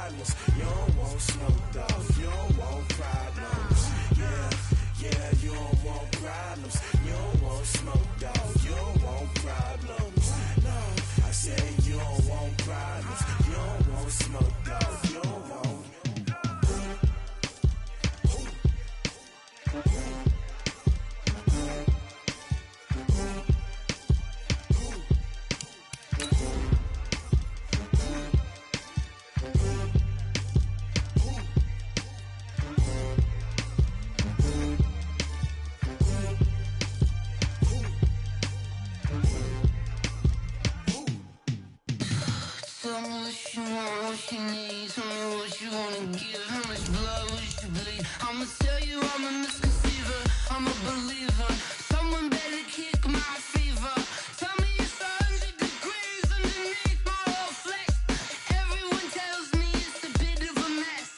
problems. You don't want smoke, dog. You don't want problems. Yeah, you don't want problems. You don't want smoke, dog. You don't want problems. No, I said you don't want problems. You don't want smoke, dog. You don't want. Tell me what you want, what you need. Tell me what you wanna give. How much blood would you bleed? I'ma tell you I'm a misconceiver. I'm a believer. Someone better kick my fever. Tell me it's 100 degrees underneath my whole flesh. Everyone tells me it's a bit of a mess.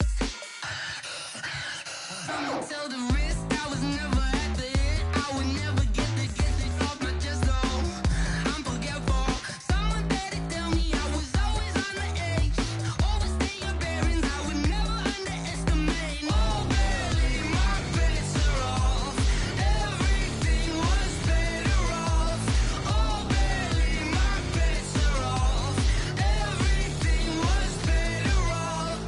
Someone tell the risk I was never at the end. I would never get it off my chest. Oh, I'm forgetful. Someone better tell me I was always on the edge. Overstay your bearings, I would never underestimate. Oh, barely my bets are off. Everything was better off. Oh, barely my bets are off. Everything was better off.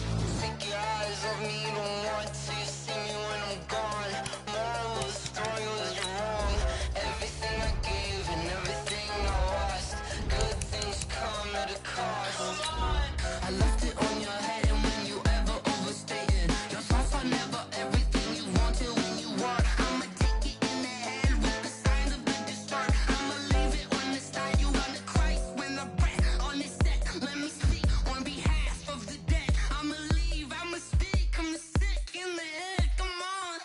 Take your eyes off me, you don't want to see me when I'm gone. Moral of the story was you're wrong. Everything I gave and everything I lost. Good things come at a cost. I left it on your head, and when you ever overstated, your thoughts are never everything you wanted when you want. I'ma take it in the head with the signs of the distort. I'ma leave it on the side. You gonna Christ when the breath on this set. Let me speak on behalf of the dead. I'ma leave, I'ma speak. I'm the sick in the head. Come on,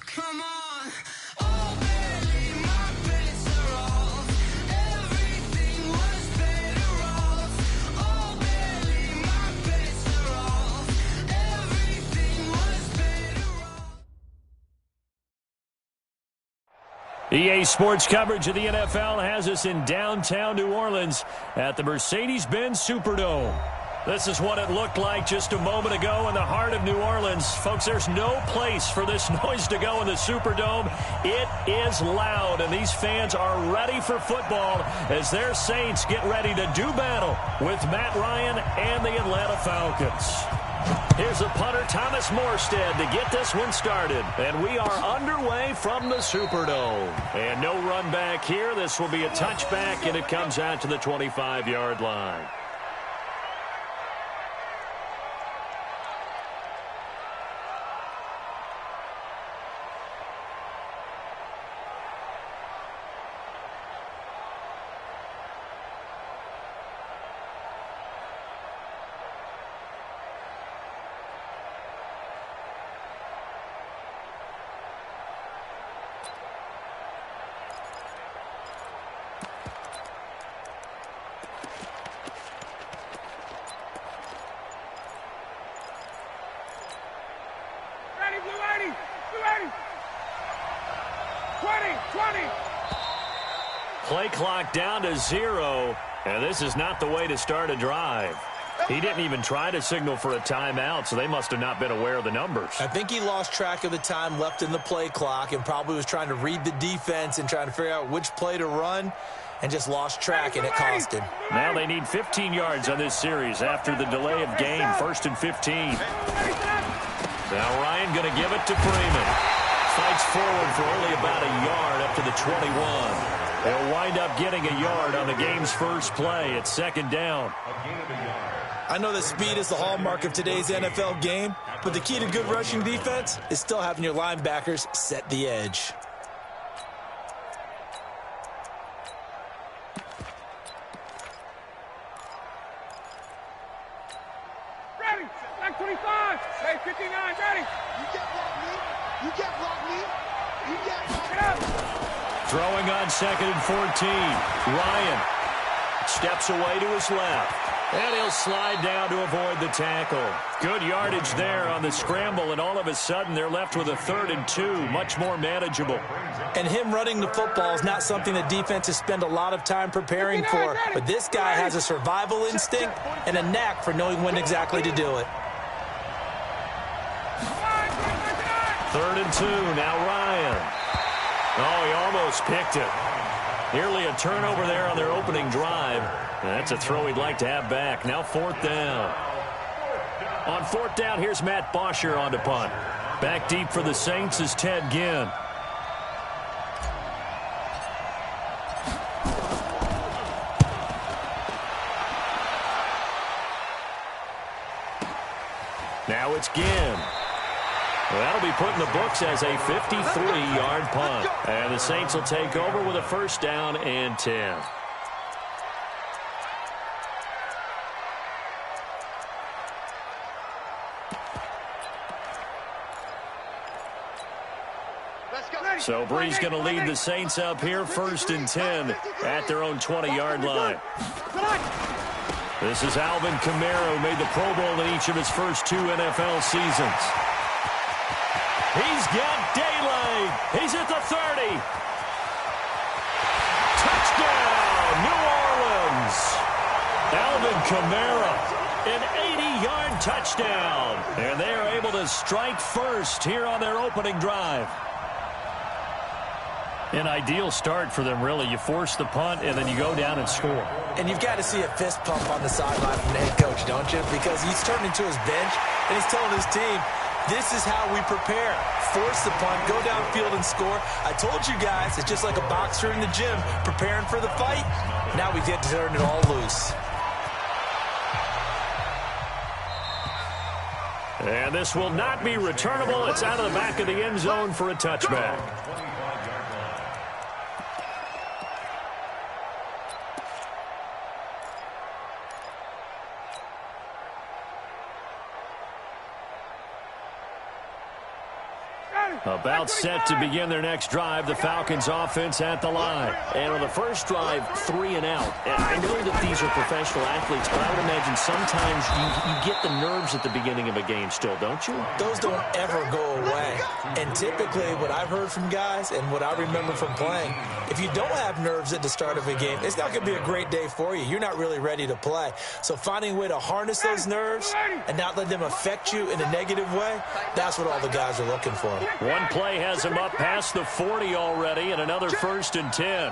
come on. Oh, barely my bets are off. Everything was better off. Oh, barely my bets are off. Everything was better off. EA Sports coverage of the NFL has us in downtown New Orleans at the Mercedes-Benz Superdome. This is what it looked like just a moment ago in the heart of New Orleans. Folks, there's no place for this noise to go in the Superdome. It is loud, and these fans are ready for football as their Saints get ready to do battle with Matt Ryan and the Atlanta Falcons. Here's the punter, Thomas Morstead, to get this one started. And we are underway from the Superdome. And no run back here. This will be a touchback, and it comes out to the 25-yard line. Blue 80. 20. Play clock down to 0, and this is not the way to start a drive. He didn't even try to signal for a timeout, so they must have not been aware of the numbers. I think he lost track of the time left in the play clock and probably was trying to read the defense and trying to figure out which play to run and just lost track, and it cost him. Now they need 15 yards on this series after the delay of game, 1st and 15. Now Ryan going to give it to Freeman. Fights forward for only about a yard up to the 21. They'll wind up getting a yard on the game's first play. It's 2nd down. I know that speed is the hallmark of today's NFL game, but the key to good rushing defense is still having your linebackers set the edge. Ready. Back 25. Hey, 59. Ready. You get block me. You get block me. You get block me. Throwing on 2nd and 14. Ryan steps away to his left. And he'll slide down to avoid the tackle. Good yardage there on the scramble, and all of a sudden they're left with a 3rd and 2, much more manageable. And him running the football is not something that defenses spend a lot of time preparing for. But this guy has a survival instinct and a knack for knowing when exactly to do it. 3rd and 2, now Ryan. Oh, he almost picked it. Nearly a turnover there on their opening drive. That's a throw he'd like to have back. Now 4th down. On 4th down, here's Matt Bosher on to punt. Back deep for the Saints is Ted Ginn. Now it's Ginn. Well, that'll be put in the books as a 53-yard punt. And the Saints will take over with a 1st down and 10. So Bree's going to lead the Saints up here, 1st and 10 at their own 20-yard line. This is Alvin Kamara, who made the Pro Bowl in each of his first 2 NFL seasons. He's got daylight. He's at the 30. Touchdown, New Orleans. Alvin Kamara, an 80-yard touchdown. And they are able to strike first here on their opening drive. An ideal start for them, really. You force the punt, and then you go down and score. And you've got to see a fist pump on the sideline from the head coach, don't you? Because he's turned into his bench, and he's telling his team, this is how we prepare. Force the punt, go downfield and score. I told you guys, it's just like a boxer in the gym preparing for the fight. Now we get to turn it all loose. And this will not be returnable. It's out of the back of the end zone for a touchback. About set to begin their next drive, the Falcons offense at the line. And on the first drive, 3 and out. And I know that these are professional athletes, but I would imagine sometimes you get the nerves at the beginning of a game still, don't you? Those don't ever go away. And typically what I've heard from guys and what I remember from playing, if you don't have nerves at the start of a game, it's not going to be a great day for you. You're not really ready to play. So finding a way to harness those nerves and not let them affect you in a negative way, that's what all the guys are looking for. One play has him up past the 40 already, and another 1st and 10.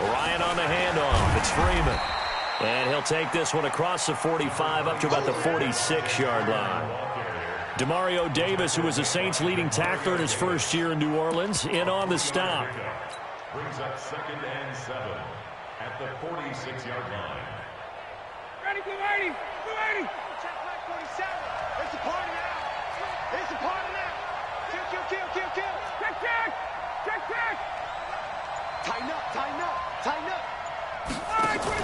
Ryan on the handoff. It's Freeman. And he'll take this one across the 45 up to about the 46-yard line. Demario Davis, who was the Saints' leading tackler in his first year in New Orleans, in on the stop. Brings up 2nd and 7 at the 46-yard line. Ready, 280, 280. Check back 47. It's a party now. It's a party now. Kill. Check. Tighten up. All right, 25.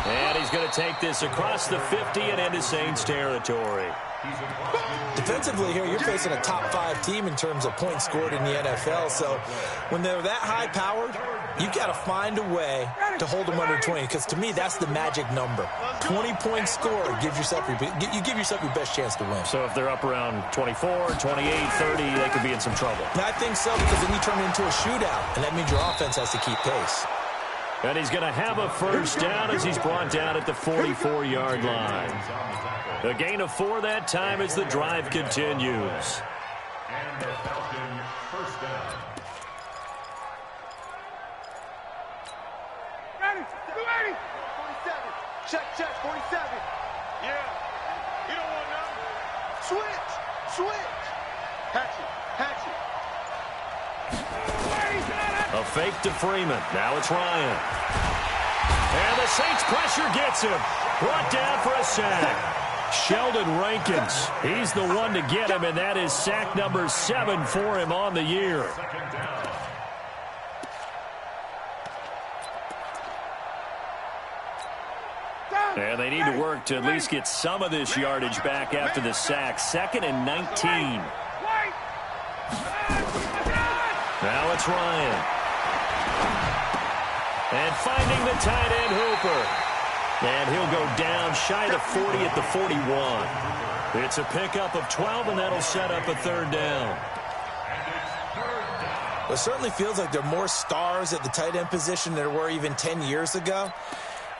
And he's going to take this across the 50 and into Saints territory. Defensively here, you're facing a top 5 team in terms of points scored in the NFL. So when they're that high powered, you got to find a way to hold them under 20. Because to me, that's the magic number. 20 points scored, you give yourself your best chance to win. So if they're up around 24, 28, 30, they could be in some trouble. And I think so, because then you turn it into a shootout, and that means your offense has to keep pace. And he's going to have a 1st down as he's brought down at the 44-yard line. A gain of 4 that time as the drive continues. And the Falcons 1st down. Ready, 280. 47. Check, 47. Yeah. You don't want none. Switch. Hatchet. A fake to Freeman. Now it's Ryan. And the Saints pressure gets him. Brought down for a sack. Sheldon Rankins. He's the one to get him, and that is sack number 7 for him on the year. And they need to work to at least get some of this yardage back after the sack. 2nd and 19. Now it's Ryan. And finding the tight end Hooper. And he'll go down shy of the 40 at the 41. It's a pickup of 12, and that'll set up a third down. It certainly feels like there are more stars at the tight end position than there were even 10 years ago.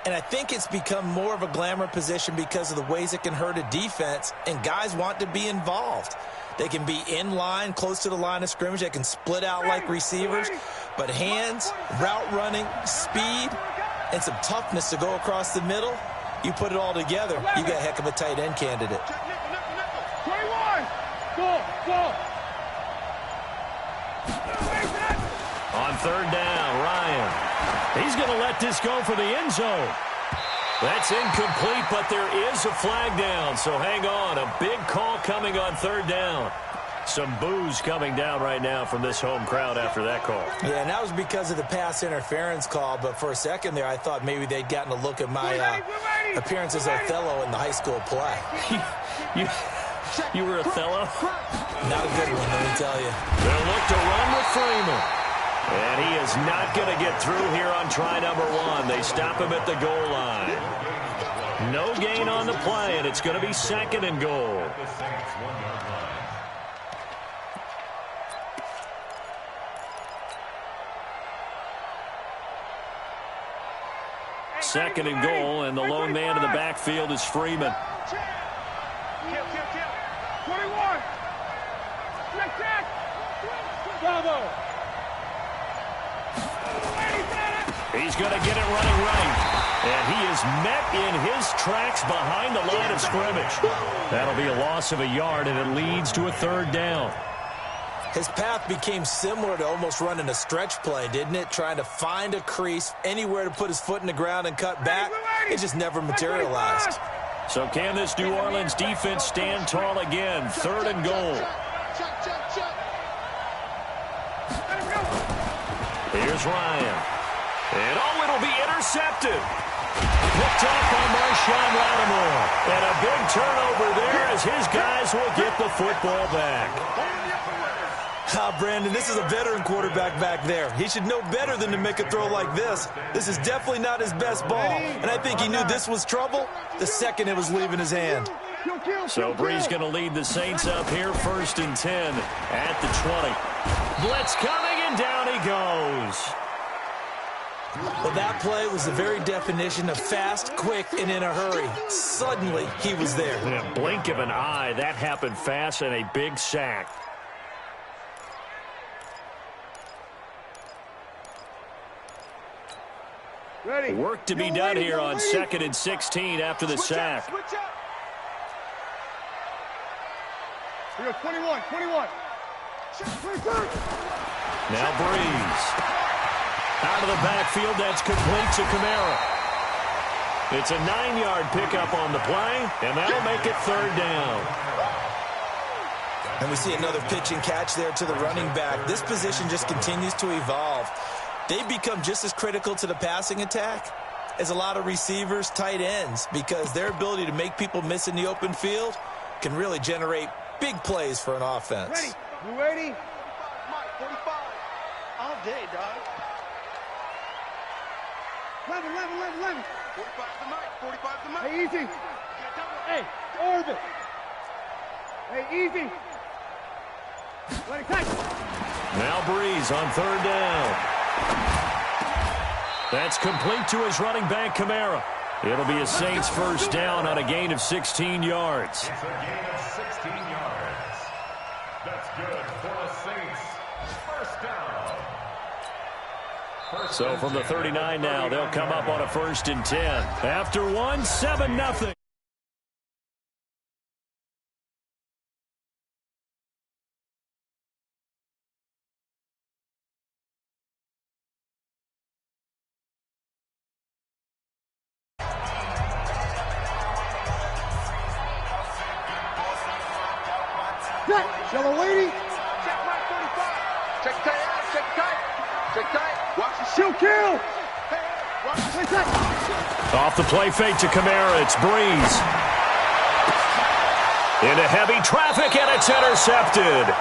And I think it's become more of a glamour position because of the ways it can hurt a defense, and guys want to be involved. They can be in line, close to the line of scrimmage. They can split out like receivers. But hands, route running, speed, and some toughness to go across the middle, you put it all together, you got a heck of a tight end candidate. 21! Go! On third down, Ryan. He's going to let this go for the end zone. That's incomplete, but there is a flag down, so hang on. A big call coming on third down. Some boos coming down right now from this home crowd after that call. Yeah, and that was because of the pass interference call, but for a second there I thought maybe they'd gotten a look at my appearance as Othello in the high school play. You were Othello? Not a good one, let me tell you. They'll look to run with Freeman. And he is not going to get through here on try number 1. They stop him at the goal line. No gain on the play, and it's going to be second and goal. Second and goal, and the lone man in the backfield is Freeman. Kill. 21! Check! Bravo! He's going to get it running right. And he is met in his tracks behind the line of scrimmage. That'll be a loss of a yard, and it leads to a third down. His path became similar to almost running a stretch play, didn't it? Trying to find a crease, anywhere to put his foot in the ground and cut back. It just never materialized. So can this New Orleans defense stand tall again? Third and goal. Here's Ryan. And it'll be intercepted. Picked up by Marshawn Lattimore. And a big turnover there as his guys will get the football back. Brandon, this is a veteran quarterback back there. He should know better than to make a throw like this. This is definitely not his best ball. And I think he knew this was trouble the second it was leaving his hand. So Bree's going to lead the Saints up here, 1st and 10 at the 20. Blitz coming, and down he goes. Well, that play was the very definition of fast, quick, and in a hurry. Suddenly, he was there. In a blink of an eye, that happened fast, and a big sack. Ready. Work to be done here on 2nd and 16 after the sack. Here, 21. Now Breeze. Out of the backfield, that's complete to Kamara. It's a 9-yard pickup on the play, and that'll make it third down. And we see another pitch and catch there to the running back. This position just continues to evolve. They become just as critical to the passing attack as a lot of receivers, tight ends, because their ability to make people miss in the open field can really generate big plays for an offense. Ready. You ready? Mike, 45. All day, dog. 11. 45 to Mike. Hey, easy. Hey, orbit. Hey, easy. Let it catch. Now Breeze on third down. That's complete to his running back, Kamara. It'll be a Saints first down on a gain of 16 yards. It's a gain of 16 yards. That's good for the Saints. First down. So from the 39 now, they'll come up on a 1st and 10. After 7-0. Yellow lady. Check my 45. Check tight. Watch the shoot kill. Watch the Off the play fake to Kamara, it's Breeze. Into heavy traffic, and it's intercepted.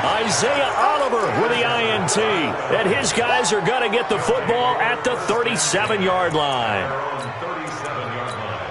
Isaiah Oliver with the INT. And his guys are going to get the football at the 37-yard line. 37-yard line.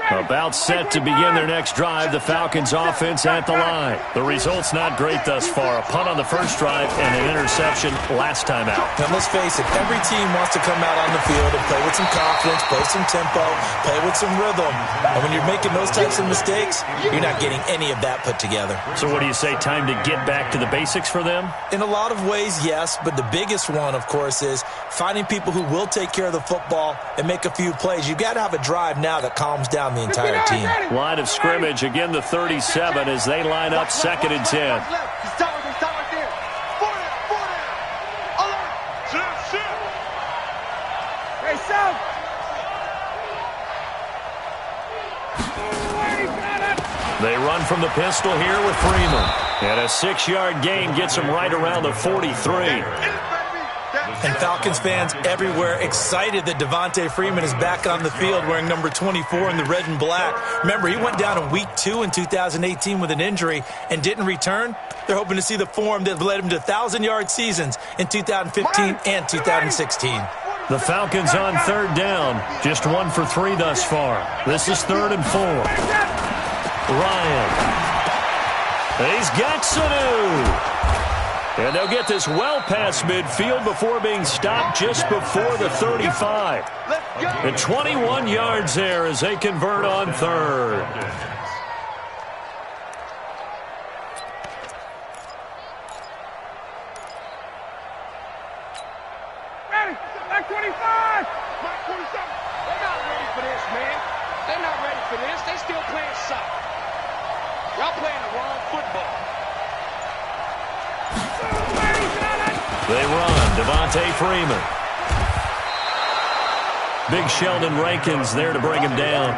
About set to begin their next drive, the Falcons offense at the line. The result's not great thus far. A punt on the first drive and an interception last time out. And let's face it, every team wants to come out on the field and play with some confidence, play with some tempo, play with some rhythm. And when you're making those types of mistakes, you're not getting any of that put together. So what do you say, time to get back to the basics for them? In a lot of ways, yes, but the biggest one, of course, is finding people who will take care of the football and make a few plays. You've got to have a drive now that calms down the entire team. Line of scrimmage, again the 37 as they line up 2nd and 10. They run from the pistol here with Freeman. And a 6-yard gain gets them right around the 43. And Falcons fans everywhere excited that Devontae Freeman is back on the field wearing number 24 in the red and black. Remember, he went down in week 2 in 2018 with an injury and didn't return. They're hoping to see the form that led him to 1,000-yard seasons in 2015 and 2016. The Falcons on 3rd down, just 1 for 3 thus far. This is 3rd and 4. Ryan. He's got Sanu. And they'll get this well past midfield before being stopped just before the 35. And 21 yards there as they convert on 3rd. Ready, back 25. Back 27. They're not ready for this, man. They're not ready for this. They still playing soccer. Y'all playing the wrong football. They run. Devontae Freeman. Big Sheldon Rankins there to bring him down.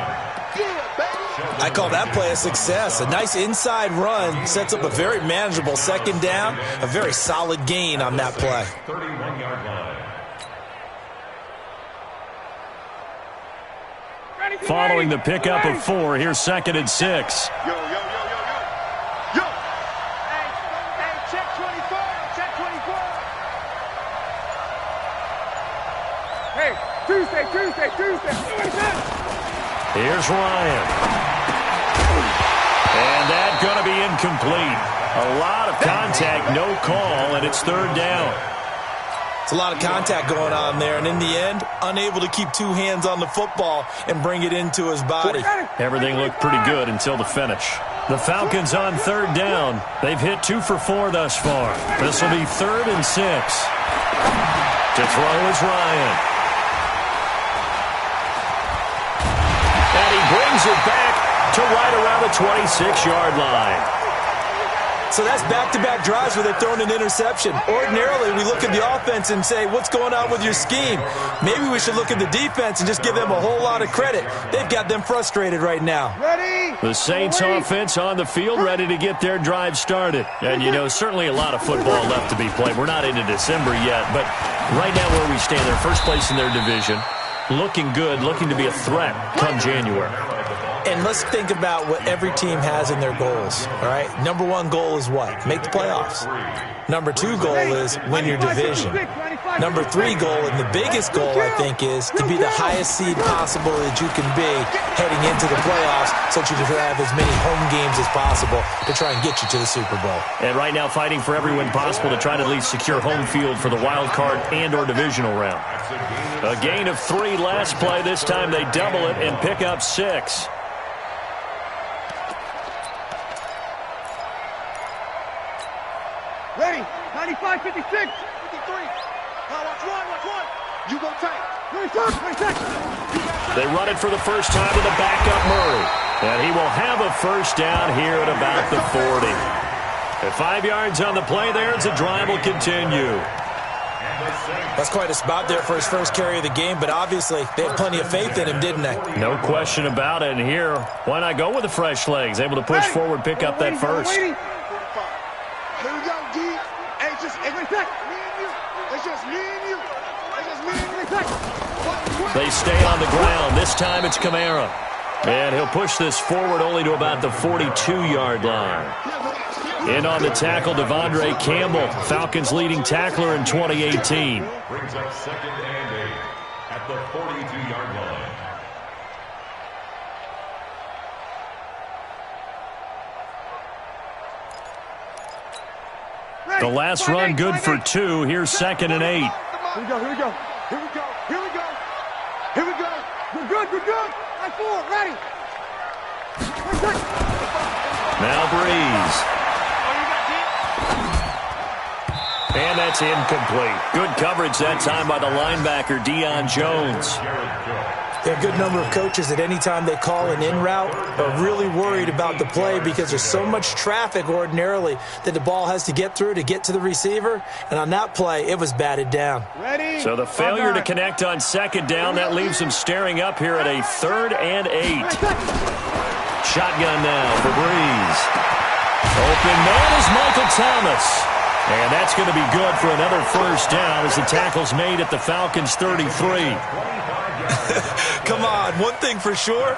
I call that play a success. A nice inside run sets up a very manageable 2nd down. A very solid gain on that play. 31-yard line. Following the pickup of 4, here's 2nd and 6. Yo. Hey, check 24. Check 24. Hey, Tuesday. Here's Ryan. And that's going to be incomplete. A lot of contact, no call, and it's 3rd down. It's a lot of contact going on there, and in the end, unable to keep 2 hands on the football and bring it into his body. Everything looked pretty good until the finish. The Falcons on 3rd down. They've hit 2 for 4 thus far. This will be 3rd and 6. To throw is Ryan. And he brings it back to right around the 26-yard line. So that's back-to-back drives where they've thrown an interception. Ordinarily, we look at the offense and say, what's going on with your scheme? Maybe we should look at the defense and just give them a whole lot of credit. They've got them frustrated right now. Ready? The Saints offense on the field ready to get their drive started. And, you know, certainly a lot of football left to be played. We're not into December yet, but right now where we stand, they're first place in their division. Looking good, looking to be a threat come January. And let's think about what every team has in their goals, all right? Number 1 goal is what? Make the playoffs. Number 2 goal is win your division. Number 3 goal, and the biggest goal, I think, is to be the highest seed possible that you can be heading into the playoffs so that you can have as many home games as possible to try and get you to the Super Bowl. And right now fighting for every win possible to try to at least secure home field for the wild card and or divisional round. A gain of 3 last play. This time they double it and pick up 6. Ready? 95, 56, 53. Watch one. You go tight. 26. They run it for the first time to the backup Murray. And he will have a first down here at about the 40. At 5 yards on the play there, as the drive will continue. That's quite a spot there for his first carry of the game, but obviously they had plenty of faith in him, didn't they? No question about it. And here, why not go with the fresh legs? Able to push forward, pick up that first. Here we go, D. It's just me and you. It's just me and you. It's just me and you. They stay on the ground. This time it's Kamara. And he'll push this forward only to about the 42-yard line. In on the tackle, Devondre Campbell, Falcons' leading tackler in 2018. Brings up 2nd and 8 at the 42-yard line. The last run good for 2. Here's 2nd and 8. Here we go. We're good. Right forward, ready. Now Breeze. And that's incomplete. Good coverage that time by the linebacker, Deion Jones. There are a good number of coaches that any time they call an in route are really worried about the play because there's so much traffic ordinarily that the ball has to get through to get to the receiver. And on that play, it was batted down. Ready? So the failure to connect on 2nd down, that leaves him staring up here at a 3rd and 8. Shotgun now for Breeze. Open man is Michael Thomas. And that's going to be good for another first down as the tackle's made at the Falcons' 33. Come on, one thing for sure,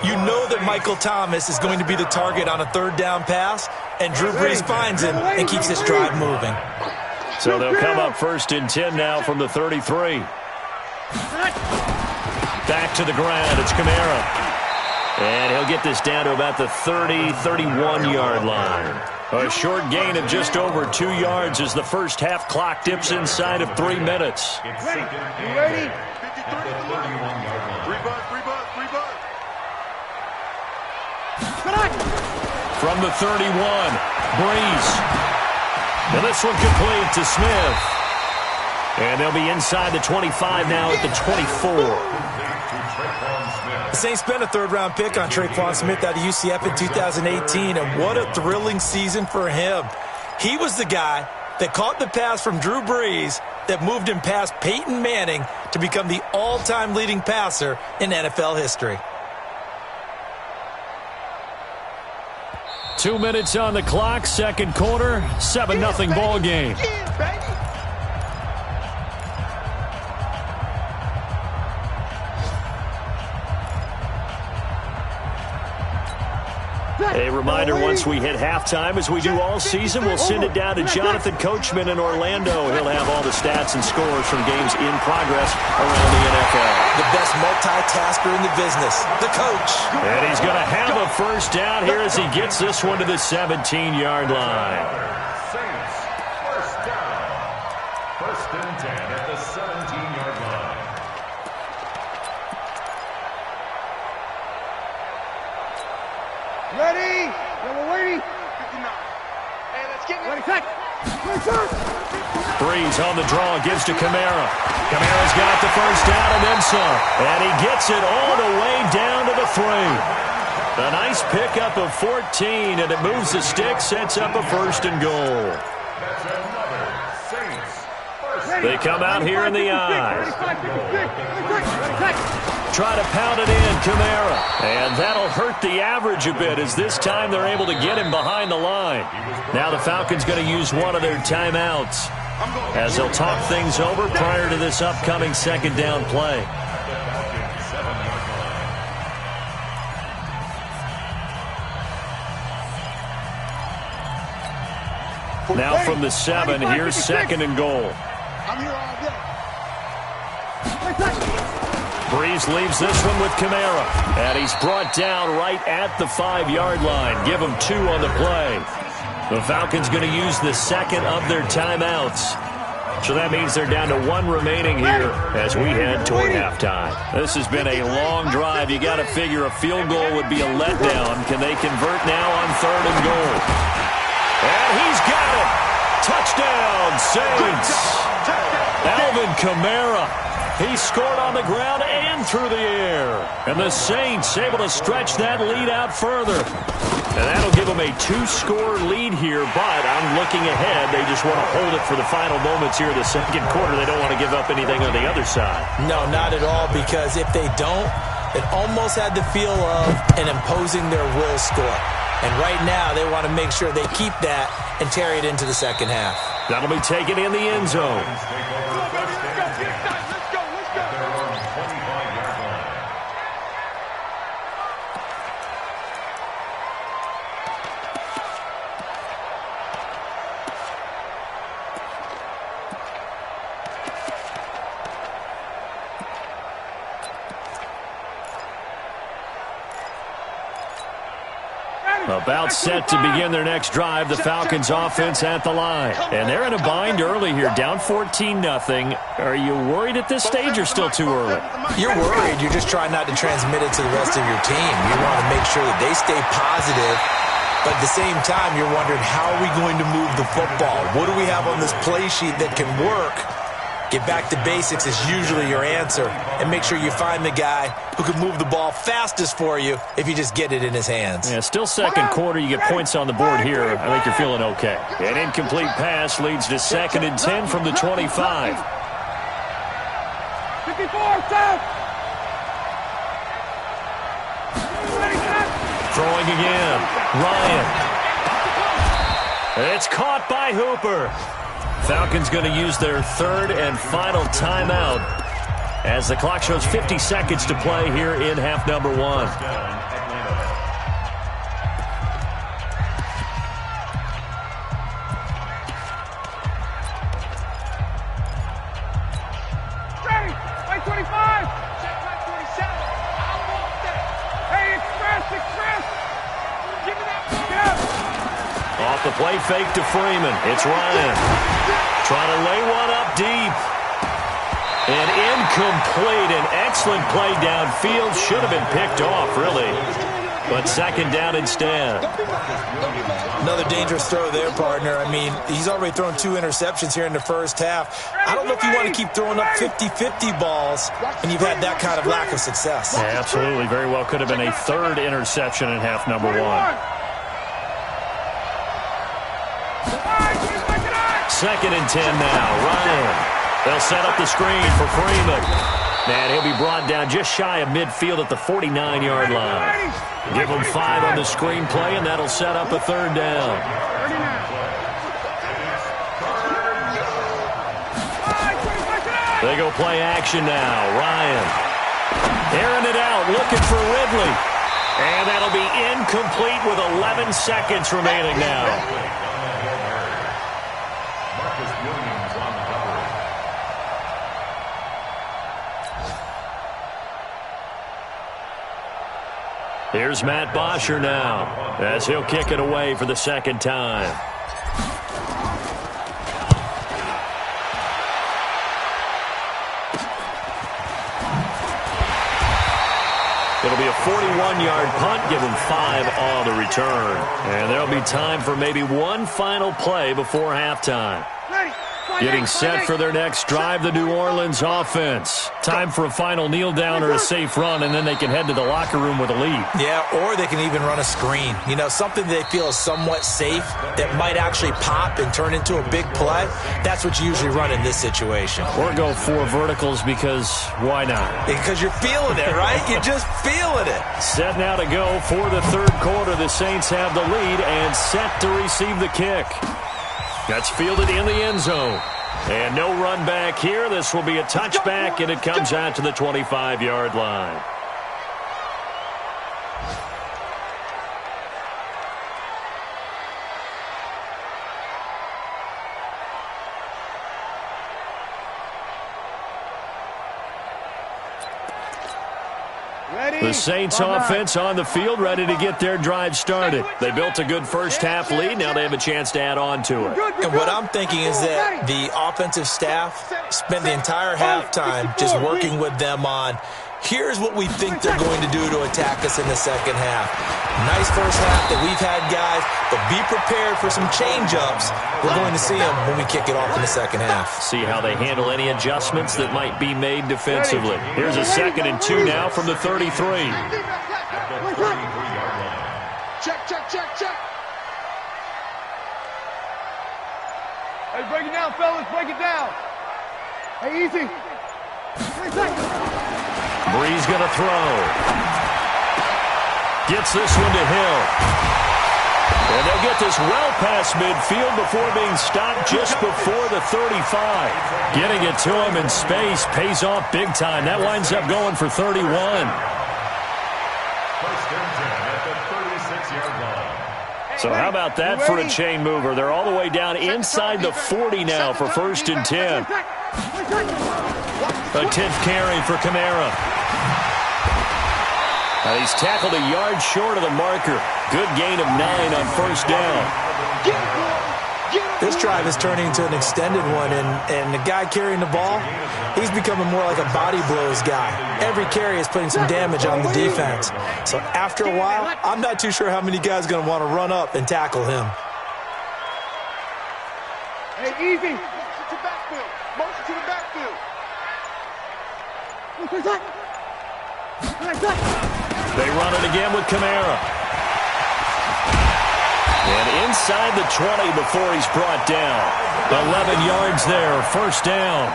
you know that Michael Thomas is going to be the target on a 3rd down pass, and Drew Brees finds him and keeps this drive moving. So they'll come up 1st and 10 now from the 33. Back to the ground, it's Kamara. And he'll get this down to about the 30, 31-yard line. A short gain of just over 2 yards as the first half clock dips inside of 3 minutes. Ready? You ready? 3 bucks. From the 31, Breeze. And this one complete to Smith. And they'll be inside the 25 now at the 24. The Saints spent a 3rd-round pick on Traquan Smith out of UCF in 2018, and what a thrilling season for him. He was the guy that caught the pass from Drew Brees that moved him past Peyton Manning to become the all-time leading passer in NFL history. 2 minutes on the clock, 2nd quarter, 7-0 ball game. A reminder, once we hit halftime, as we do all season, we'll send it down to Jonathan Coachman in Orlando. He'll have all the stats and scores from games in progress around the NFL. The best multitasker in the business, the coach. And he's going to have a first down here as he gets this one to the 17-yard line. Saints, first down. 1st and 10 at the 17-yard line. Ready? We're waiting. 59. Hey, let's get it. Ready, Breeze on the draw, gives to Kamara. Kamara's got the first down and then some. And he gets it all the way down to the 3. A nice pickup of 14, and it moves the stick, sets up a 1st and goal. That's another Saints first. They come out here in the I. Try to pound it in, Kamara. And that'll hurt the average a bit as this time they're able to get him behind the line. Now the Falcons going to use one of their timeouts as they'll talk things over prior to this upcoming 2nd down play. Now from the 7, here's 2nd and goal. Breeze leaves this one with Kamara. And he's brought down right at the 5-yard line. Give him 2 on the play. The Falcons going to use the 2nd of their timeouts. So that means they're down to 1 remaining here as we head toward halftime. This has been a long drive. You got to figure a field goal would be a letdown. Can they convert now on 3rd and goal? And he's got it. Touchdown, Saints. Alvin Kamara. He scored on the ground and through the air. And the Saints able to stretch that lead out further. And that'll give them a 2-score lead here, but I'm looking ahead. They just want to hold it for the final moments here of the 2nd quarter. They don't want to give up anything on the other side. No, not at all, because if they don't, it almost had the feel of an imposing their will score. And right now, they want to make sure they keep that and carry it into the second half. That'll be taken in the end zone. About set to begin their next drive, the Falcons offense at the line. And they're in a bind early here, down 14-0. Are you worried at this stage or still too early? You're worried. You're just trying not to transmit it to the rest of your team. You want to make sure that they stay positive. But at the same time, you're wondering, how are we going to move the football? What do we have on this play sheet that can work? Get back to basics is usually your answer. And make sure you find the guy who can move the ball fastest for you if you just get it in his hands. Yeah, still second quarter. You get points on the board here. I think you're feeling okay. An incomplete pass leads to 2nd and 10 from the 25. 54, stop! Throwing again. Ryan. It's caught by Hooper. Falcons going to use their 3rd and final timeout as the clock shows 50 seconds to play here in half number 1. Ready! Right 25! Check right 27. I want that. Hey, express! Give me that ball. Off the play fake to Freeman. It's Ryan. Trying to lay one up deep. And incomplete. An excellent play downfield. Should have been picked off, really. But 2nd down instead. Another dangerous throw there, partner. I mean, he's already thrown 2 interceptions here in the first half. I don't know if you want to keep throwing up 50-50 balls when you've had that kind of lack of success. Yeah, absolutely. Very well could have been a 3rd interception in half number 1. 2nd and 10 now. Ryan. They'll set up the screen for Freeman. And he'll be brought down just shy of midfield at the 49-yard line. Give him 5 on the screen play, and that'll set up a 3rd down. They go play action now. Ryan. Airing it out, looking for Ridley. And that'll be incomplete with 11 seconds remaining now. Here's Matt Bosher now as he'll kick it away for the 2nd time. It'll be a 41-yard punt, give him 5 on the return. And there'll be time for maybe one final play before halftime. Getting set for their next drive, the New Orleans offense. Time for a final kneel down or a safe run, and then they can head to the locker room with a lead. Yeah, or they can even run a screen. You know, something they feel is somewhat safe that might actually pop and turn into a big play. That's what you usually run in this situation. Or go 4 verticals because why not? Because you're feeling it, right? You're just feeling it. Set now to go for the 3rd quarter. The Saints have the lead and set to receive the kick. That's fielded in the end zone. And no run back here. This will be a touchback, and it comes out to the 25-yard line. The Saints offense on the field, ready to get their drive started. They built a good first half lead. Now they have a chance to add on to it. And what I'm thinking is that the offensive staff spent the entire halftime just working with them on, here's what we think they're going to do to attack us in the second half. Nice first half that we've had, guys, but be prepared for some change-ups. We're going to see them when we kick it off in the second half. See how they handle any adjustments that might be made defensively. Here's a 2nd and 2 now from the 33. Check. Hey, break it down, fellas. Break it down. Hey, easy. 3 seconds. Breeze going to throw. Gets this one to Hill. And they'll get this well past midfield before being stopped just before the 35. Getting it to him in space pays off big time. That winds up going for 31. First and 10 at the 36-yard line. So how about that for a chain mover? They're all the way down inside the 40 now for first and 10. A 10th carry for Kamara. He's tackled a yard short of the marker. Good gain of 9 on first down. This drive is turning into an extended one, and the guy carrying the ball, he's becoming more like a body blows guy. Every carry is putting some damage on the defense. So after a while, I'm not too sure how many guys are going to want to run up and tackle him. Hey, easy. Motion to backfield. Motion to the backfield. They run it again with Kamara. And inside the 20 before he's brought down. 11 yards there, first down.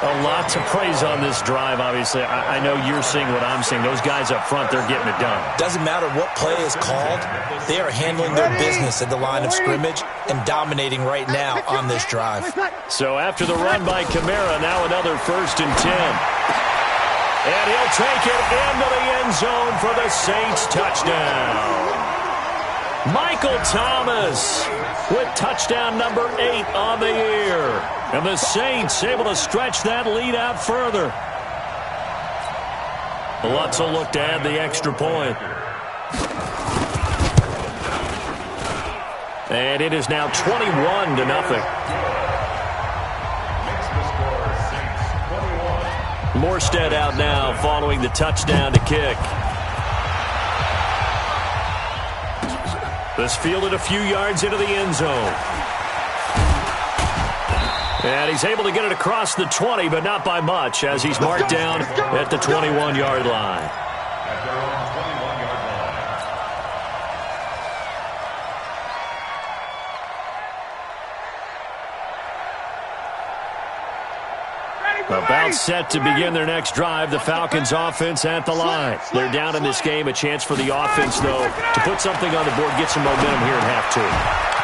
A lot to praise on this drive, obviously. I know you're seeing what I'm seeing. Those guys up front, they're getting it done. Doesn't matter what play is called. They are handling their business at the line of scrimmage and dominating right now on this drive. So after the run by Kamara, now another first and 10. And he'll take it into the end zone for the Saints touchdown. Michael Thomas with touchdown number 8 on the year. And the Saints able to stretch that lead out further. Lutz will look to add the extra point. And it is now 21-0. Morstead out now following the touchdown to kick. This fielded a few yards into the end zone. And he's able to get it across the 20, but not by much, as he's marked down at the 21-yard line. At their own 21-yard line. About set to begin their next drive, the Falcons offense at the line. They're down in this game. A chance for the offense, though, to put something on the board, get some momentum here in half 2.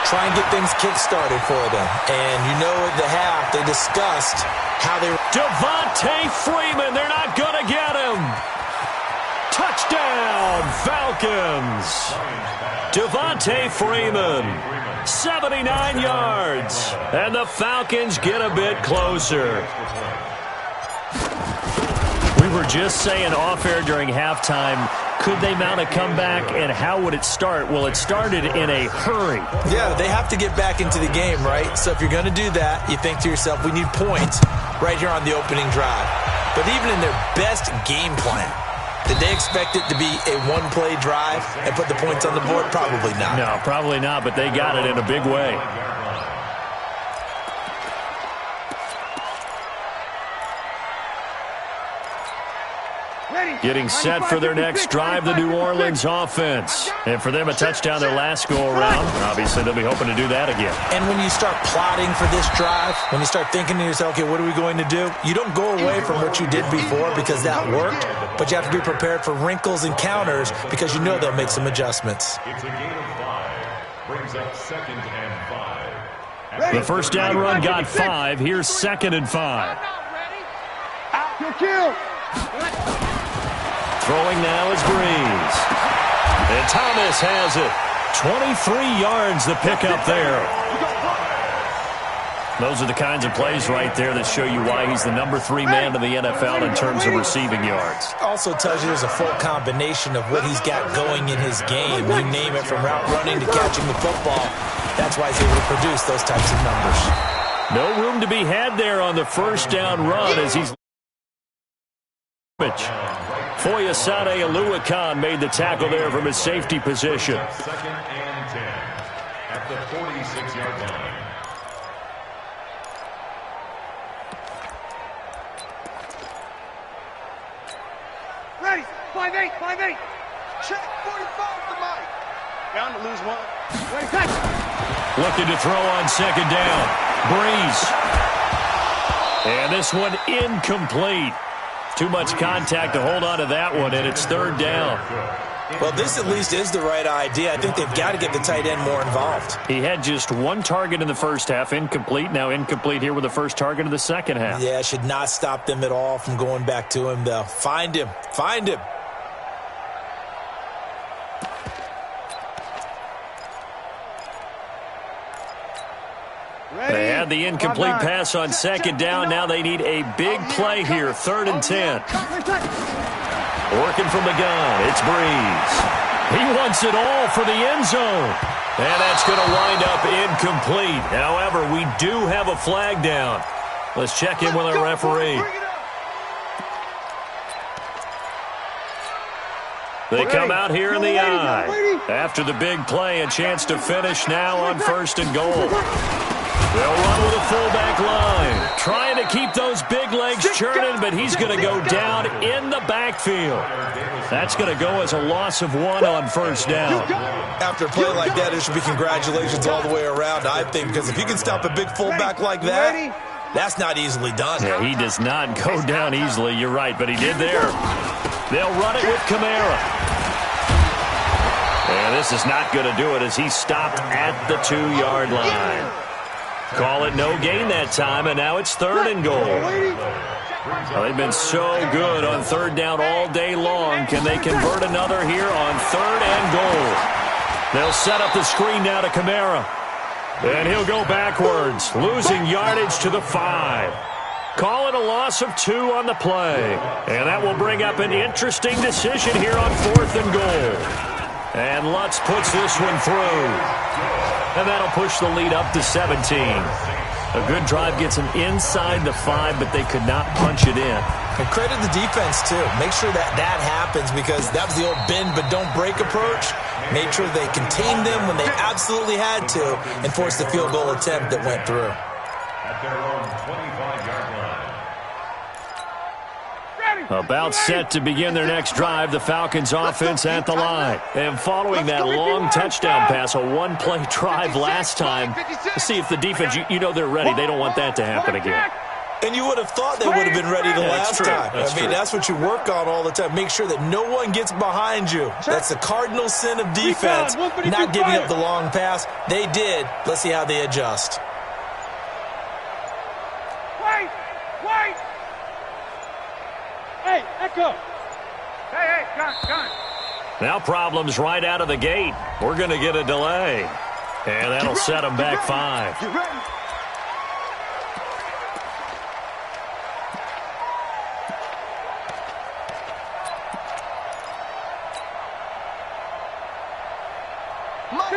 Try and get things kick-started for them. And you know at the half, they discussed how they... Devontae Freeman, they're not going to get him. Touchdown, Falcons. Devontae Freeman, 79 yards. And the Falcons get a bit closer. We were just saying off-air during halftime, could they mount a comeback, and how would it start? Well, it started in a hurry. Yeah, they have to get back into the game, right? So if you're going to do that, you think to yourself, we need points right here on the opening drive. But even in their best game plan, did they expect it to be a one-play drive and put the points on the board? Probably not. No, probably not, but they got it in a big way. Getting set for their next drive, the New Orleans offense. And for them, a touchdown their last go-around. Obviously, they'll be hoping to do that again. And when you start plotting for this drive, when you start thinking to yourself, okay, what are we going to do? You don't go away from what you did before because that worked, but you have to be prepared for wrinkles and counters because you know they'll make some adjustments. It's a gain of 5. Brings up 2nd and 5. The first down run got 5. Here's 2nd and 5. Kill. Throwing now is Breeze. And Thomas has it. 23 yards the pickup there. Those are the kinds of plays right there that show you why he's the number 3 man in the NFL in terms of receiving yards. Also tells you there's a full combination of what he's got going in his game. You name it, from route running to catching the football. That's why he's able to produce those types of numbers. No room to be had there on the first down run as he's... Foyesade Aluakan made the tackle there from his safety position. 2nd and 10 at the 46-yard line. Ready. 5-8. 5-8. Check. 45 to Mike. Down to lose 1. Ready. Catch. Looking to throw on 2nd down. Breeze. And this one incomplete. Too much contact to hold on to that one, and it's 3rd down. Well, this at least is the right idea. I think they've got to get the tight end more involved. He had just one target in the first half, incomplete. Now incomplete here with the first target of the second half. Yeah, should not stop them at all from going back to him, though. Find him. Find him. They had the incomplete pass on second down. Now they need a big play here, 3rd and 10. Working from the gun, it's Breeze. He wants it all for the end zone. And that's going to wind up incomplete. However, we do have a flag down. Let's check in with our referee. They come out here in the eye. After the big play, a chance to finish now on 1st and goal. They'll run with a fullback line. Trying to keep those big legs churning, but he's going to go down in the backfield. That's going to go as a loss of 1 on 1st down. After a play like that, it should be congratulations all the way around, I think, because if you can stop a big fullback like that, that's not easily done. Yeah, he does not go down easily. You're right, but he did there. They'll run it with Kamara. And this is not going to do it as he stopped at the 2-yard line. Call it no gain that time, and now it's 3rd and goal. Well, they've been so good on 3rd down all day long. Can they convert another here on 3rd and goal? They'll set up the screen now to Kamara. And he'll go backwards, losing yardage to the 5. Call it a loss of 2 on the play. And that will bring up an interesting decision here on 4th and goal. And Lutz puts this one through. And that'll push the lead up to 17. A good drive gets them inside the 5, but they could not punch it in. And credit the defense, too. Make sure that happens because that was the old bend but don't break approach. Made sure they contained them when they absolutely had to and forced the field goal attempt that went through. At their own 25-yard line. About set to begin their next drive, the Falcons offense at the line. And following that long touchdown pass, a 1-play drive last time, see if the defense, you know they're ready. They don't want that to happen again. And you would have thought they would have been ready the last time. That's what you work on all the time. Make sure that no one gets behind you. That's the cardinal sin of defense, not giving up the long pass. They did. Let's see how they adjust. Wait! Hey, Echo! Hey, gun! Now problems right out of the gate. We're going to get a delay. And that'll set them back 5. Get ready!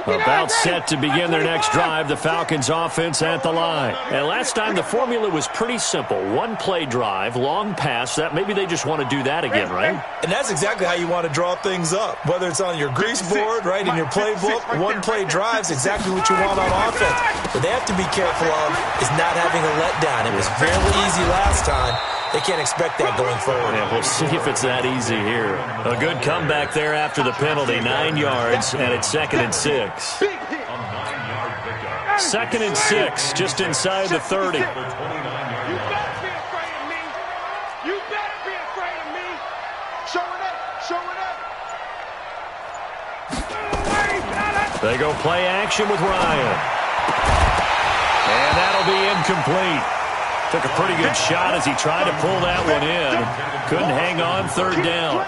About set to begin their next drive, the Falcons offense at the line. And last time the formula was pretty simple. 1-play drive, long pass. That maybe they just want to do that again, right? And that's exactly how you want to draw things up. Whether it's on your grease board, right, in your playbook, 1-play drives exactly what you want on offense. What they have to be careful of is not having a letdown. It was fairly easy last time. They can't expect that going forward. Yeah, we'll see if it's that easy here. A good comeback there after the penalty, 9 yards, and it's 2nd and 6. 2nd and 6, just inside the 30. You better be afraid of me. You better be afraid of me. Show it up. They go play action with Ryan. And that'll be incomplete. Took a pretty good shot as he tried to pull that one in. Couldn't hang on 3rd down.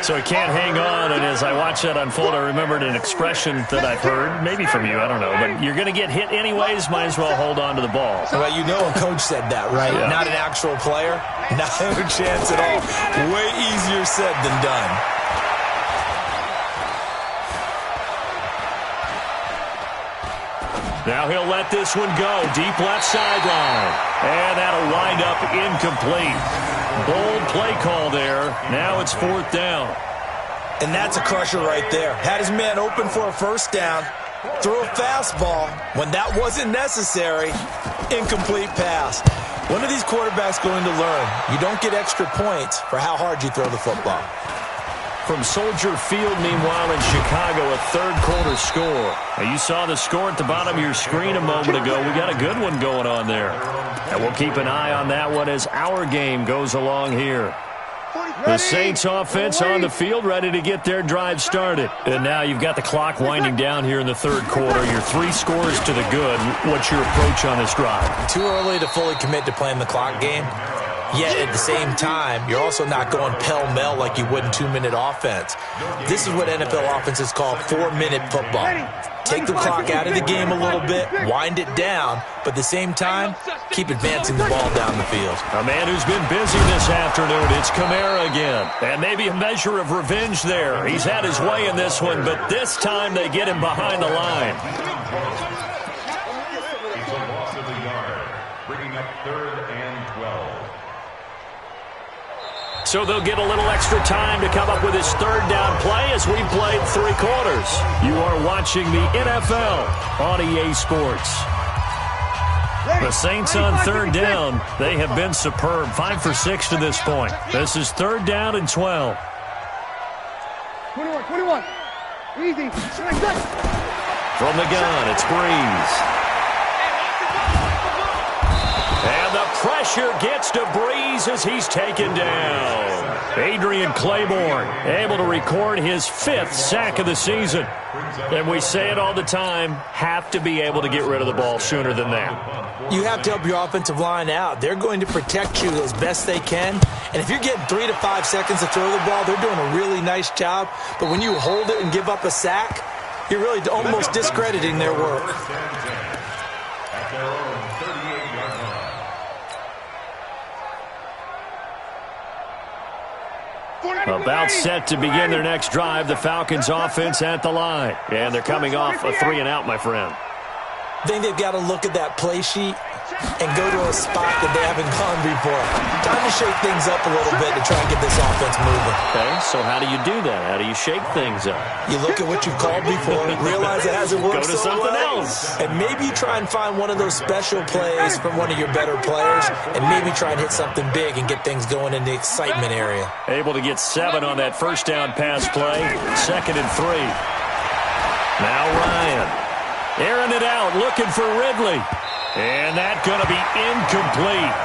So he can't hang on, and as I watched that unfold, I remembered an expression that I've heard, maybe from you, I don't know, but you're going to get hit anyways, might as well hold on to the ball. Well, you know a coach said that, right? Yeah. Not an actual player. Not a chance at all. Way easier said than done. Now he'll let this one go. Deep left sideline. And that'll wind up incomplete. Bold play call there. Now it's 4th down. And that's a crusher right there. Had his man open for a 1st down. Threw a fastball when that wasn't necessary. Incomplete pass. When are these quarterbacks going to learn? You don't get extra points for how hard you throw the football. From Soldier Field, meanwhile, in Chicago, a 3rd-quarter score. Now, you saw the score at the bottom of your screen a moment ago. We got a good one going on there. And we'll keep an eye on that one as our game goes along here. The Saints offense on the field, ready to get their drive started. And now you've got the clock winding down here in the third quarter. Your 3 scores to the good. What's your approach on this drive? Too early to fully commit to playing the clock game. Yet at the same time, you're also not going pell-mell like you would in 2-minute offense. This is what NFL offenses call 4-minute football. Take the clock out of the game a little bit, wind it down, but at the same time, keep advancing the ball down the field. A man who's been busy this afternoon, it's Kamara again. And maybe a measure of revenge there. He's had his way in this one, but this time they get him behind the line. It's a loss of a yard, bringing up 3rd and 12. So they'll get a little extra time to come up with his 3rd down play as we've played 3 quarters. You are watching the NFL on EA Sports. The Saints on 3rd down. They have been superb. 5 for 6 to this point. This is 3rd down and 12. 21. Easy. From the gun, it's Breeze. And the pressure gets to Breeze as he's taken down. Adrian Claiborne able to record his 5th sack of the season. And we say it all the time, have to be able to get rid of the ball sooner than that. You have to help your offensive line out. They're going to protect you as best they can. And if you're getting 3 to 5 seconds to throw the ball, they're doing a really nice job. But when you hold it and give up a sack, you're really almost discrediting their work. At their own 38-yard line. About set to begin their next drive, the Falcons offense at the line. And they're coming off a 3 and out, my friend. I think they've got to look at that play sheet and go to a spot that they haven't gone before. Time to shake things up a little bit to try and get this offense moving. Okay, so how do you do that? How do you shake things up? You look at what you've called before, realize it hasn't worked Go to so something well, else. and maybe you try and find one of those special plays from one of your better players, and maybe try and hit something big and get things going in the excitement area. Able to get 7 on that first down pass play. 2nd and 3. Now Ryan. Airing it out, looking for Ridley. And that's going to be incomplete.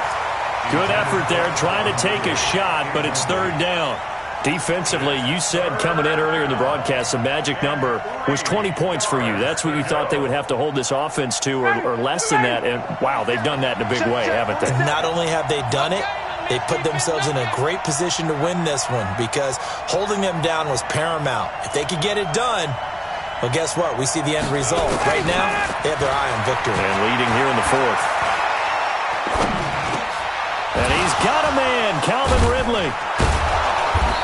Good effort there, trying to take a shot, but it's 3rd down. Defensively, you said coming in earlier in the broadcast, the magic number was 20 points for you. That's what you thought they would have to hold this offense to, or less than that. And, wow, they've done that in a big way, haven't they? And not only have they done it, they put themselves in a great position to win this one because holding them down was paramount. If they could get it done, well, guess what? We see the end result. Right now, they have their eye on victory. And leading here in the 4th. And he's got a man, Calvin Ridley.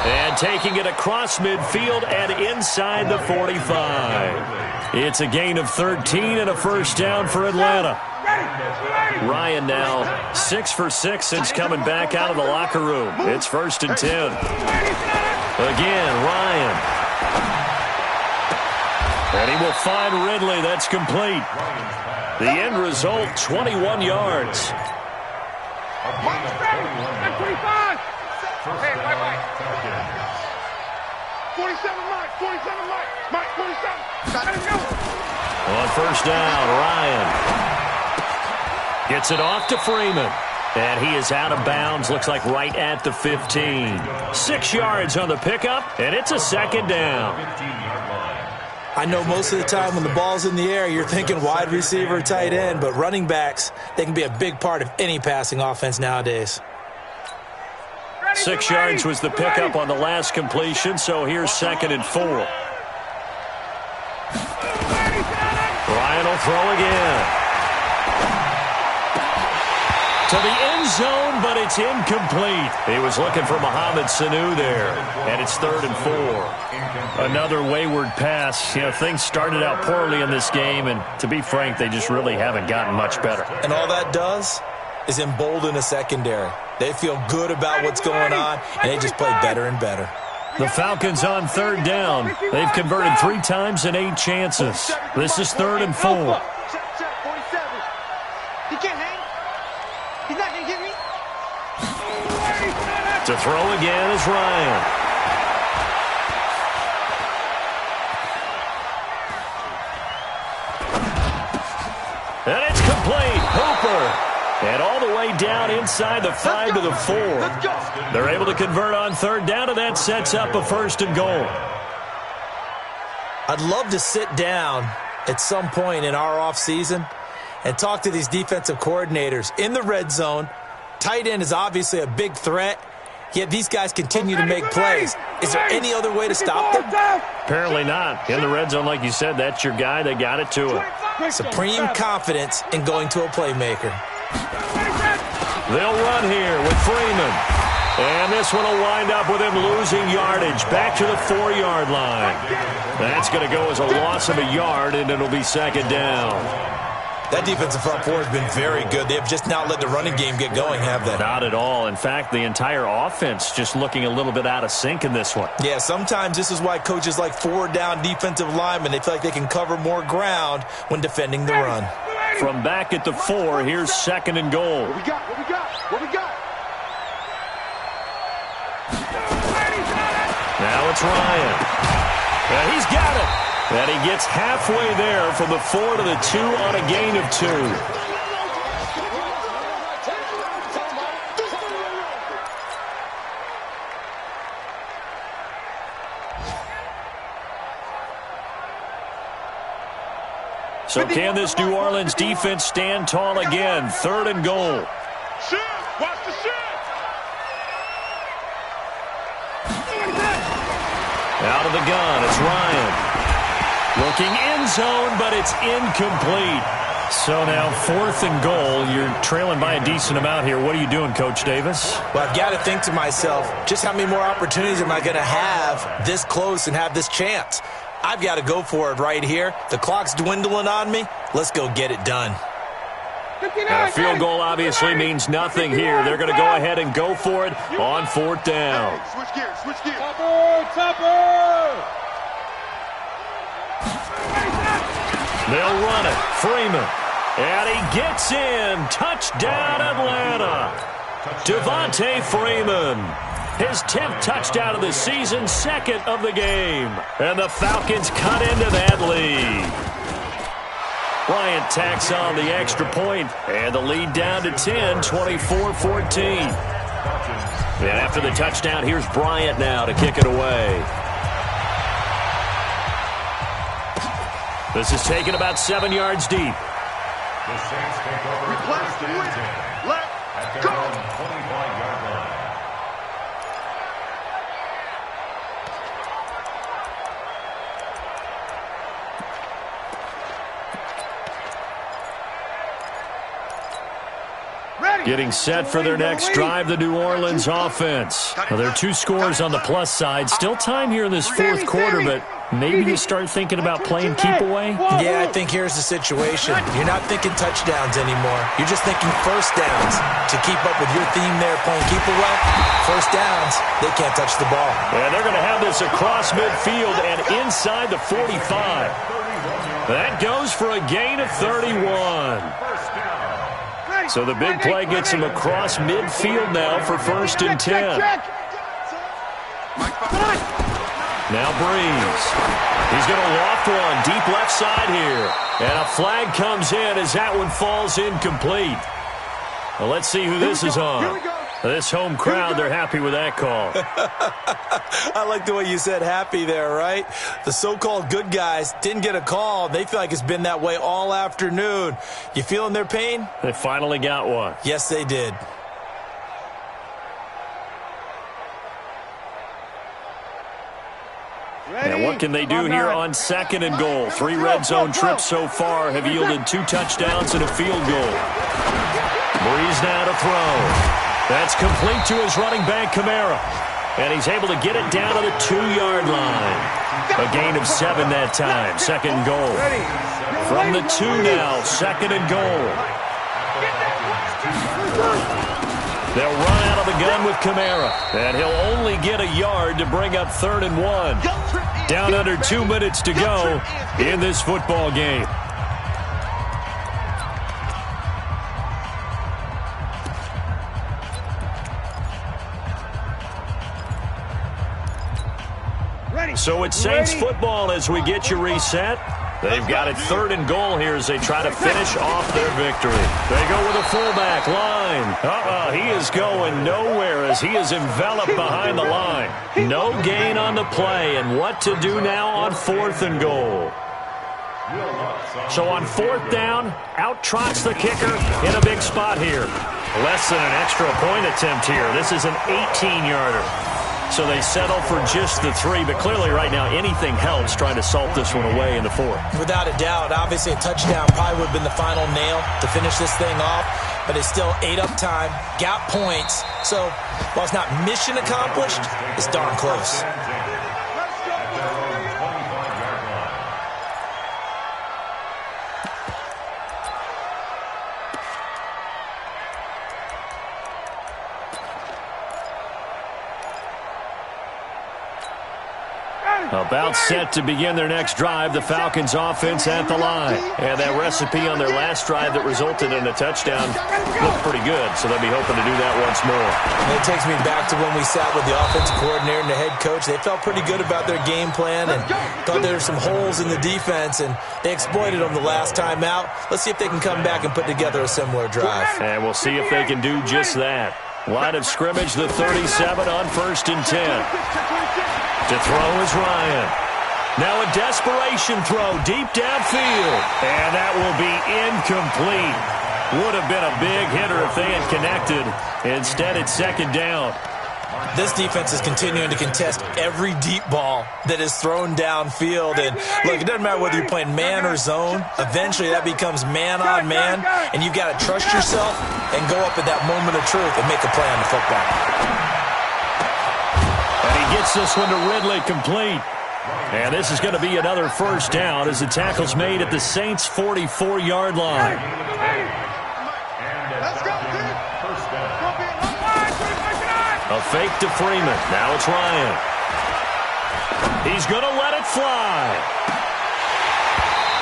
And taking it across midfield and inside the 45. It's a gain of 13 and a first down for Atlanta. Ryan now 6 for 6 since coming back out of the locker room. It's 1st and 10. Again, Ryan. And he will find Ridley. That's complete. The end result, 21 yards. Hey, Mike. 47, Mike. 47. Let's go. On first down, Ryan gets it off to Freeman. And he is out of bounds, looks like right at the 15. 6 yards on the pickup, and it's a 2nd down. I know most of the time when the ball's in the air, you're thinking wide receiver, tight end, but running backs, they can be a big part of any passing offense nowadays. 6 yards was the pickup on the last completion, so here's 2nd and 4. Ryan will throw again. To the end zone, but it's incomplete. He was looking for Mohamed Sanu there, and it's 3rd and 4. Another wayward pass. You know, things started out poorly in this game, and to be frank, they just really haven't gotten much better. And all that does is embolden a secondary. They feel good about what's going on, and they just play better and better. The Falcons on 3rd down. They've converted 3 times in 8 chances. This is 3rd and 4. He can't hang. He's not going to get me. To throw again is Ryan. And it's complete. Hooper. And all the way down inside the 5 to the 4. They're able to convert on third down, and that sets up a 1st and goal. I'd love to sit down at some point in our offseason and talk to these defensive coordinators in the red zone. Tight end is obviously a big threat, yet these guys continue to make plays. Is there any other way to stop them? Apparently not. In the red zone, like you said, that's your guy. They got it to him. Supreme confidence in going to a playmaker. They'll run here with Freeman. And this one will wind up with him losing yardage back to the 4-yard line. That's going to go as a loss of a yard, and it'll be 2nd down. That defensive front four has been very good. They have just not let the running game get going, have they? Not at all. In fact, the entire offense just looking a little bit out of sync in this one. Yeah, sometimes this is why coaches like 4-down defensive linemen, they feel like they can cover more ground when defending the run. From back at the 4, here's 2nd and goal. What we got? What we got? What we got? Now it's Ryan. And he's got it. And he gets halfway there from the 4 to the 2 on a gain of 2. So can this New Orleans defense stand tall again? 3rd and goal. Shift! Watch the shift! Out of the gun, it's Ryan. Looking end zone, but it's incomplete. So now 4th and goal. You're trailing by a decent amount here. What are you doing, Coach Davis? Well, I've got to think to myself, just how many more opportunities am I going to have this close and have this chance? I've got to go for it right here. The clock's dwindling on me. Let's go get it done. And a field goal obviously means nothing here. They're going to go ahead and go for it on 4th down. Switch gears, switch gears. They'll run it. Freeman. And he gets in. Touchdown, Atlanta. Devontae Freeman. His 10th touchdown of the season, 2nd of the game. And the Falcons cut into that lead. Bryant tacks on the extra point, and the lead down to 10, 24-14. And after the touchdown, here's Bryant now to kick it away. This is taken about 7 yards deep. The Saints take over Replace the win. Let's at their go. own 25-yard line. Getting set for their next drive, the New Orleans offense. Well, there are 2 scores on the plus side. Still time here in this 4th quarter, but maybe you start thinking about playing keep away? Yeah, I think here's the situation. You're not thinking touchdowns anymore. You're just thinking first downs. To keep up with your theme there, playing keep away, first downs, they can't touch the ball. And they're going to have this across midfield and inside the 45. That goes for a gain of 31. So the big play gets him across midfield now for 1st and 10. Now Breeze. He's going to loft one deep left side here. And a flag comes in as that one falls incomplete. Well, let's see who this is on. This home crowd, they're happy with that call. I like the way you said happy there, right? The so-called good guys didn't get a call. They feel like it's been that way all afternoon. You feeling their pain? They finally got one. Yes, they did. And what can they do here on 2nd and goal? 3 red zone trips so far have yielded 2 touchdowns and a field goal. Breeze now to throw. That's complete to his running back, Kamara. And he's able to get it down to the 2-yard line. A gain of 7 that time. 2nd goal. From the 2 now, 2nd and goal. They'll run out of the gun with Kamara. And he'll only get a yard to bring up 3rd and 1. Down under 2 minutes to go in this football game. So it's Saints football as we get you reset. They've got it 3rd and goal here as they try to finish off their victory. They go with a fullback line. He is going nowhere as he is enveloped behind the line. No gain on the play, and what to do now on 4th and goal. So on 4th down, out trots the kicker in a big spot here. Less than an extra point attempt here. This is an 18-yarder. So they settle for just the 3, but clearly right now anything helps trying to salt this one away in the 4th. Without a doubt, obviously a touchdown probably would have been the final nail to finish this thing off, but it's still ate up time, got points. So while it's not mission accomplished, it's darn close. About set to begin their next drive, the Falcons offense at the line. And that recipe on their last drive that resulted in a touchdown looked pretty good, so they'll be hoping to do that once more. And it takes me back to when we sat with the offensive coordinator and the head coach. They felt pretty good about their game plan and thought there were some holes in the defense, and they exploited them the last time out. Let's see if they can come back and put together a similar drive. And we'll see if they can do just that. Line of scrimmage, the 37 on 1st and 10. To throw is Ryan. Now a desperation throw deep downfield. And that will be incomplete. Would have been a big hitter if they had connected. Instead, it's 2nd down. This defense is continuing to contest every deep ball that is thrown downfield. And look, it doesn't matter whether you're playing man or zone. Eventually, that becomes man on man. And you've got to trust yourself and go up at that moment of truth and make a play on the football. And he gets this one to Ridley complete. And this is going to be another 1st down as the tackle's made at the Saints' 44-yard line. A fake to Freeman. Now it's Ryan. He's going to let it fly.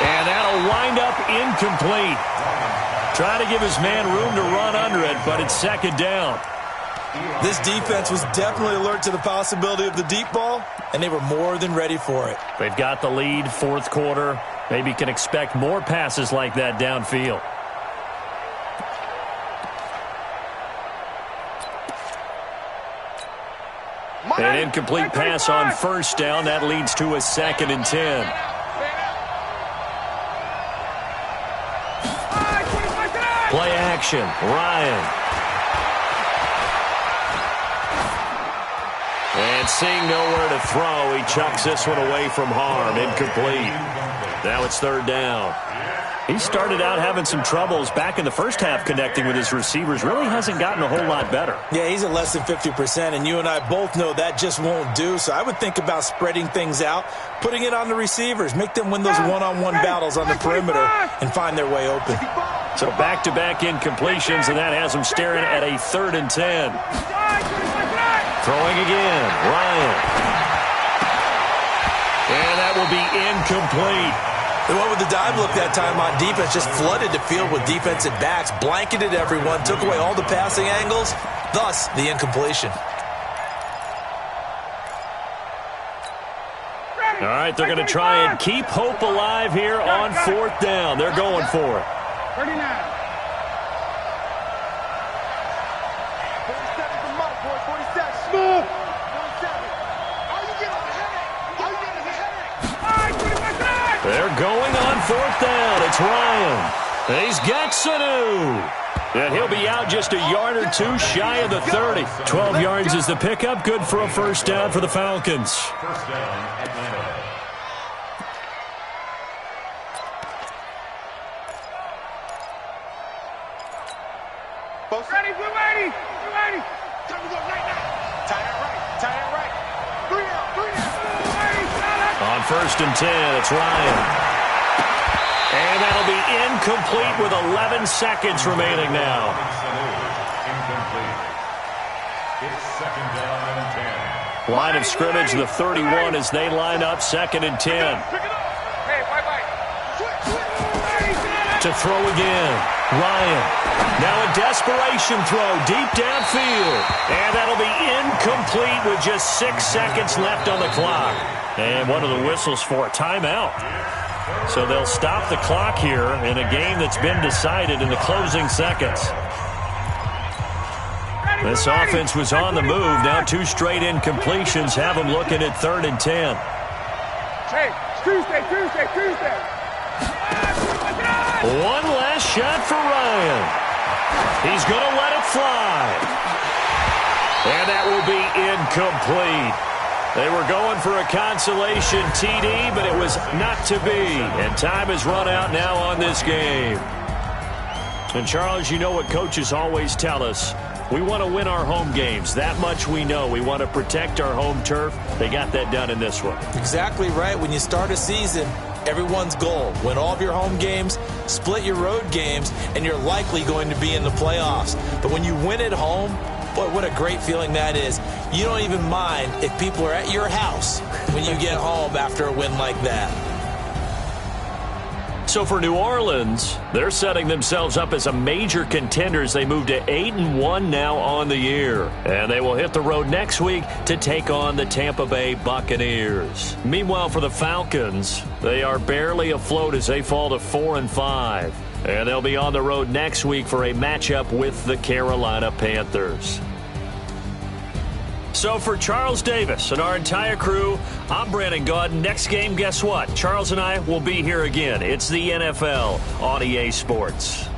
And that'll wind up incomplete. Trying to give his man room to run under it, but it's 2nd down. This defense was definitely alert to the possibility of the deep ball, and they were more than ready for it. They've got the lead, 4th quarter. Maybe can expect more passes like that downfield. An incomplete pass on 1st down. That leads to a 2nd and 10. Play action. Ryan. And seeing nowhere to throw, he chucks this one away from harm. Incomplete. Now it's 3rd down. He started out having some troubles back in the first half connecting with his receivers. Really hasn't gotten a whole lot better. Yeah, he's at less than 50%, and you and I both know that just won't do. So I would think about spreading things out, putting it on the receivers, make them win those one-on-one battles on the perimeter and find their way open. So back-to-back incompletions, and that has him staring at a 3rd and 10. Throwing again, Ryan. And that will be incomplete. They went with the dive look that time on defense, just flooded the field with defensive backs, blanketed everyone, took away all the passing angles, thus the incompletion. All right, they're going to try and keep hope alive here on 4th down. They're going for it. 39. 47 from Mark, boy, 47. Smooth. 47. Are you getting the headache? Are you getting the headache? They're going on 4th down. It's Ryan. He's got Sanu. And he'll be out just a yard or two shy of the 30. 12 yards is the pickup. Good for a 1st down for the Falcons. 1st down, Atlanta. Ready, blue 80. Blue 80. Time to go right now. Tie it right. Tie it right. 3 out. 3 out. On 1st and 10, it's Ryan. And that'll be incomplete with 11 seconds remaining now. Incomplete. It's 2nd down and 10. Line of scrimmage, the 31 as they line up 2nd and 10. Pick it up. Hey, bye-bye. To throw again, Ryan. Now a desperation throw deep downfield. And that'll be incomplete with just 6 seconds left on the clock. And what are the whistles for? Timeout. So they'll stop the clock here in a game that's been decided in the closing seconds. This offense was on the move. Now 2 straight incompletions have them looking at 3rd and 10. Hey, Tuesday. One last shot for Ryan. He's going to let it fly. And that will be incomplete. They were going for a consolation TD, but it was not to be. And time has run out now on this game. And, Charles, you know what coaches always tell us. We want to win our home games. That much we know. We want to protect our home turf. They got that done in this one. Exactly right. When you start a season, everyone's goal: win all of your home games, split your road games, and you're likely going to be in the playoffs. But when you win at home, boy, what a great feeling that is. You don't even mind if people are at your house when you get home after a win like that. So for New Orleans, they're setting themselves up as a major contender as they move to 8-1 now on the year. And they will hit the road next week to take on the Tampa Bay Buccaneers. Meanwhile, for the Falcons, they are barely afloat as they fall to 4-5. And they'll be on the road next week for a matchup with the Carolina Panthers. So for Charles Davis and our entire crew, I'm Brandon Gaudin. Next game, guess what? Charles and I will be here again. It's the NFL on EA Sports.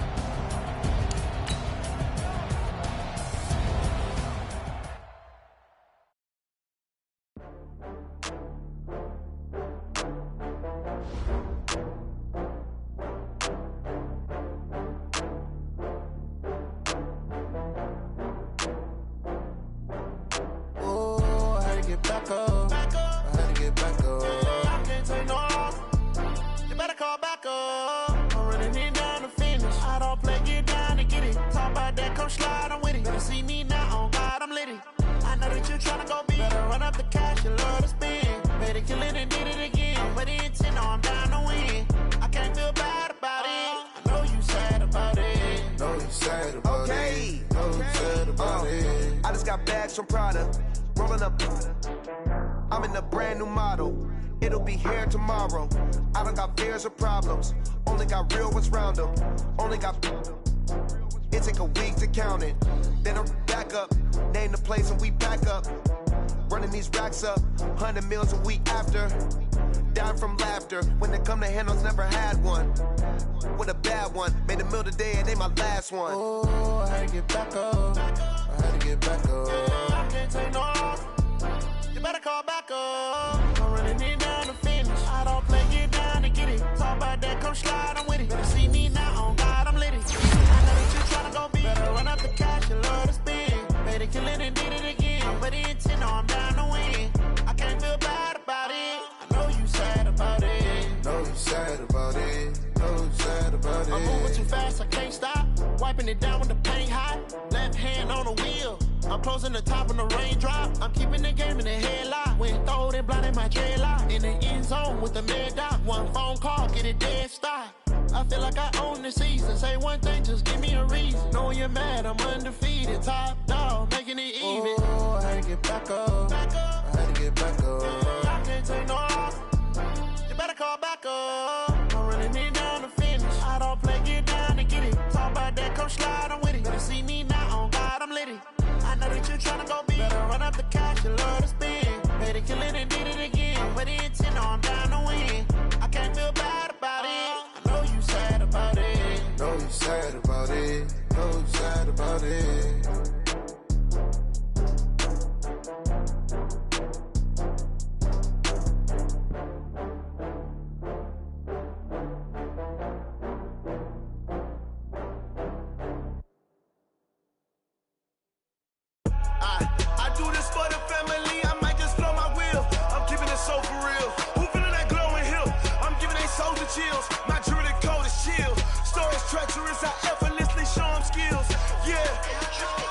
Bags from Prada, rolling up. I'm in a brand new model. It'll be here tomorrow. I don't got fears or problems. Only got real ones round them. Only got. It take a week to count it. Then I'm back up. Name the place and we back up. Running these racks up. 100 meals a week after. Dying from laughter. When it come to handles, never had one. With a bad one. Made a meal today and they my last one. Oh, I had to get back up. I had to get back up. I can't take no loss. You better call back up. I'm running it down to finish. I don't play, get down to get it. Talk about that, come slide, I'm with it. Better see me now, on God, I'm litty. I know that you tryna go big. Better run up the cash, you love to spend. Better kill it and did it again. But the intent, no, I'm down to win. I can't feel bad about it. I know you sad about it. Know you sad about it. Know you sad about it. I'm moving too fast, I can't stop. Wiping it down with the paint hot. Left hand on the wheel. I'm closing the top on the raindrop. I'm keeping the game in the headlock. When throwed and blinded my dreadlock. In the end zone with the mad dot. One phone call, get it dead stop. I feel like I own the season. Say one thing, just give me a reason. Knowing you're mad, I'm undefeated. Top dog, making it even. Oh, I had to get back up. I had to get back up. I can't take no loss. You better call back up. I'm running it down to finish. I don't play, get down to get it. Talk about that, come slide, I'm with it. Better see me now, on God, I'm litty. I know that you're tryna go big. Better run up the cash, you love to spend. Better kill it and did it again. But the intent, no, I'm down to win. I can't feel bad about it. I know you sad about it. Know you sad about it. Know you sad about it. I do this for the family, I might just blow my wheel. I'm keeping it so for real. Who feeling that glowing hill? I'm giving they souls the chills. My jewelry cold is chill. Stories treacherous, I effortlessly show them skills. Yeah.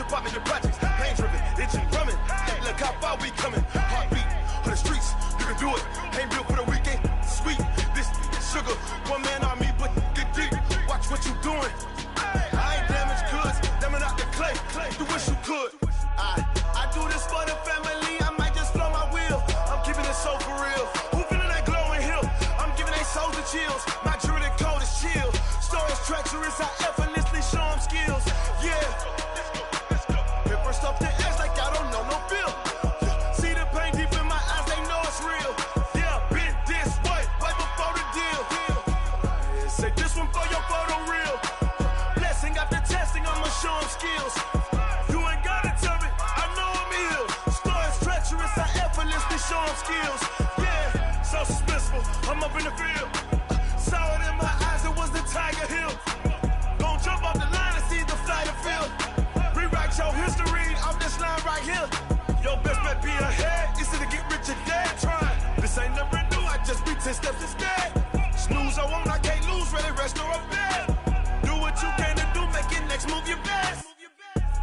hip hop in the projects. Pain driven, itching, drumming. Hey, look how far we coming. Heartbeat on the streets, you can do it. Ain't built for the weekend. Sweet, this sugar, one man army, but get deep. Watch what you doing. I ain't damaged goods, damn it out the clay. You wish you could. I do this for the family. I might just blow my wheel. I'm keeping it so for real. Who feeling that glowing hill? I'm giving they souls the chills. My jewelry code is chill. Stories treacherous, I effortlessly show them skills. Yeah. Hit first up the edge like I don't know no feel. See the pain deep in my eyes, they know it's real. Yeah, been this way, right before the deal. Say this one for your photo real. Blessing after testing, I'ma show them skills. You ain't gotta tell me, I know I'm ill. Stories treacherous, I effortlessly show them skills. Yeah, so suspenseful, I'm up in the field. Saw it in my eyes, it was the Tiger Hill. Gon' jump off the line and see the flight of field. Rewrite your history off this line right here. Your best bet be ahead, easy to get rich or dead trying. This ain't never new, I just be 10 steps instead. Snooze, I won't, I can't lose, ready, rest or a bed. Do what you can to do, make it next move your best.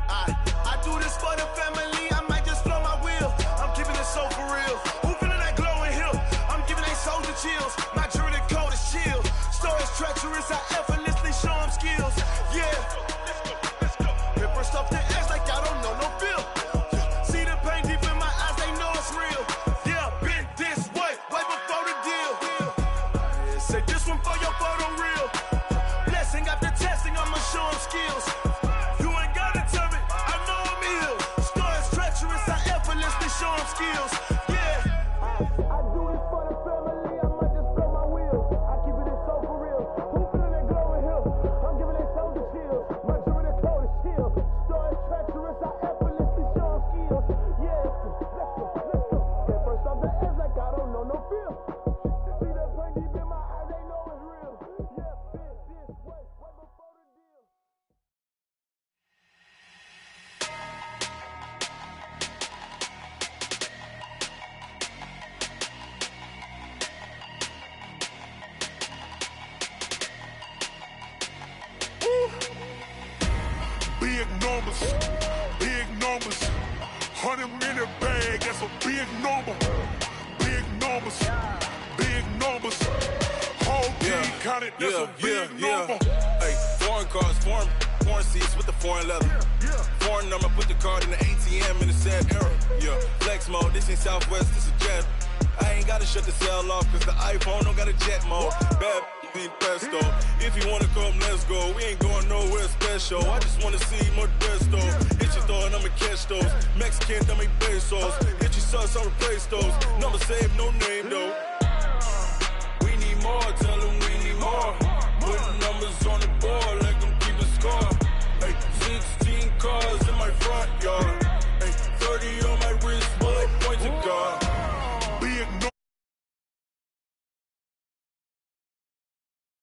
I do this for the family, I might just blow my wheel. I'm keeping it so for real. Who feeling that glowing hill? I'm giving they souls the chills. My jewelry code is chill. Stories treacherous, I effortlessly show them skills. Yeah. Hit first off the edge like I don't know no feel. See the pain deep in my eyes, they know it's real. Yeah, been this way, way before the deal. Say this one for your photo real. Blessing after testing, I'ma show them skills. You ain't gotta tell me, I know I'm ill. Stories treacherous, I effortlessly show them skills. Yeah. I do this for the family, I might just blow my wheel. I keep it so for real. Who feeling that glowing hill? I'm giving they souls the chills. My jewelry code is chill. Stories treacherous, I effortlessly show them skills. Yeah, let's go. Get first off the edge like I don't know no feel. See that pain deep in my eyes, they know it's real. Yeah, been this way, way before the deal. Big numbers, big numbers. 100-minute bag, that's a big number. Big numbers, big numbers. Whole team counted, that's a big number. Hey, foreign cars, foreign seats with the foreign leather. Foreign number, put the card in the ATM in the sad era. Yeah, flex mode, this ain't Southwest, this is jet. I ain't gotta shut the cell off, cause the iPhone don't got a jet mode. Bad need pesto. If you wanna come, let's go. We ain't going nowhere special. I just wanna see more Modesto. Hit your throw and I'ma catch those. Mexican, dummy pesos. Hit your sauce, I'll replace those. Number saved, no name though. We need more, tell them we need more.